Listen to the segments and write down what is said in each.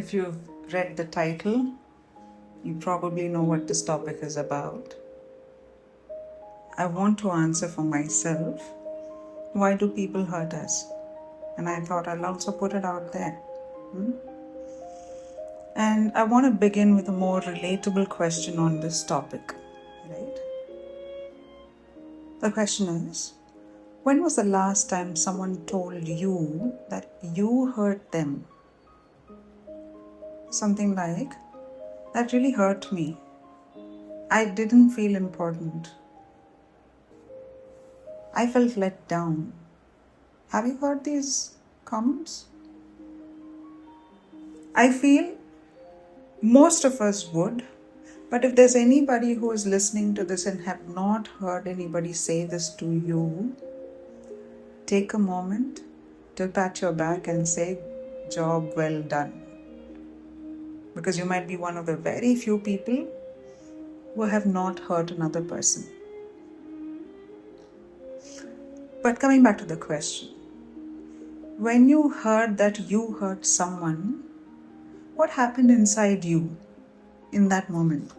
If you've read the title, you probably know what this topic is about. I want to answer for myself, why do people hurt us? And I thought I'll also put it out there. And I want to begin with a more relatable question on this topic, right? The question is, when was the last time someone told you that you hurt them? Something like, that really hurt me. I didn't feel important. I felt let down. Have you heard these comments? I feel most of us would, but if there's anybody who is listening to this and have not heard anybody say this to you, take a moment to pat your back and say, job well done. Because you might be one of the very few people who have not hurt another person. But coming back to the question, when you heard that you hurt someone, what happened inside you in that moment?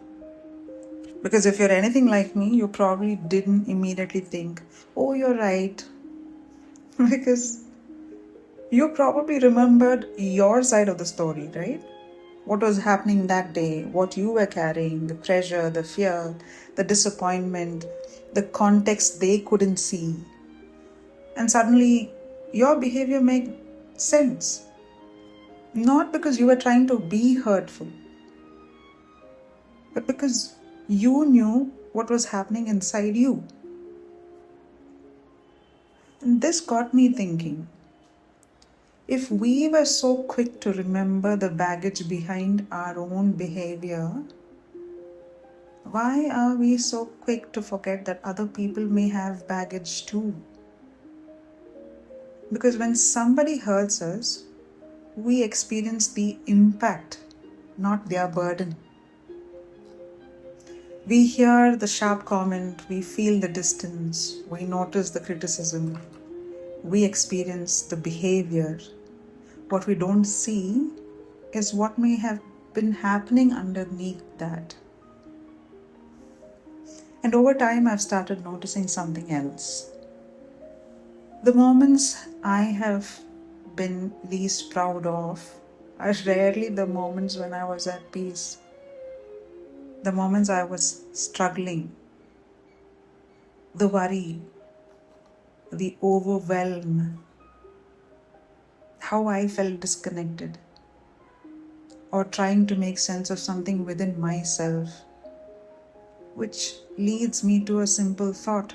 Because if you're anything like me, you probably didn't immediately think, oh, you're right. Because you probably remembered your side of the story, right? What was happening that day, what you were carrying, the pressure, the fear, the disappointment, the context they couldn't see. And suddenly your behavior made sense. Not because you were trying to be hurtful, but because you knew what was happening inside you. And this got me thinking, if we were so quick to remember the baggage behind our own behavior, why are we so quick to forget that other people may have baggage too? Because when somebody hurts us, we experience the impact, not their burden. We hear the sharp comment, we feel the distance, we notice the criticism, we experience the behavior. What we don't see is what may have been happening underneath that. And over time, I've started noticing something else. The moments I have been least proud of are rarely the moments when I was at peace. The moments I was struggling, the worry, the overwhelm, how I felt disconnected, or trying to make sense of something within myself, which leads me to a simple thought.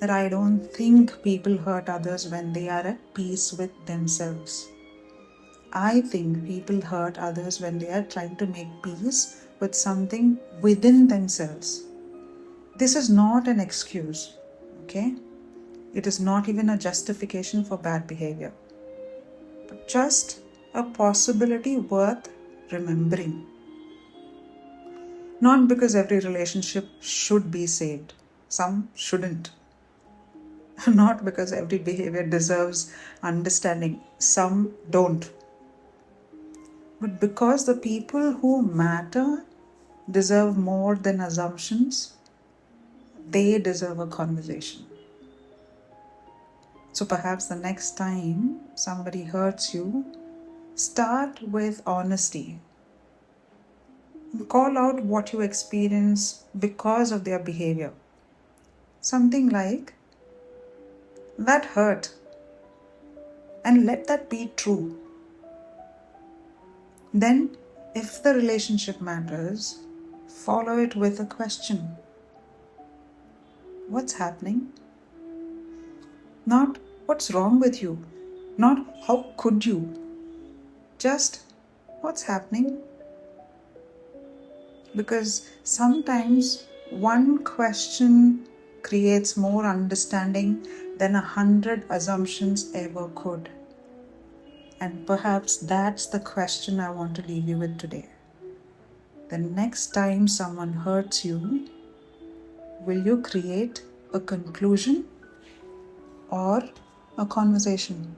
That I don't think people hurt others when they are at peace with themselves. I think people hurt others when they are trying to make peace with something within themselves. This is not an excuse, okay? It is not even a justification for bad behavior, but just a possibility worth remembering. Not because every relationship should be saved. Some shouldn't. Not because every behavior deserves understanding. Some don't. But because the people who matter deserve more than assumptions, they deserve a conversation. So perhaps the next time somebody hurts you, start with honesty. Call out what you experience because of their behavior. Something like, that hurt, and let that be true. Then, if the relationship matters, follow it with a question. What's happening? Not what's wrong with you, not how could you, just what's happening? Because sometimes one question creates more understanding than 100 assumptions ever could. And perhaps that's the question I want to leave you with today. The next time someone hurts you, will you create a conclusion or a conversation?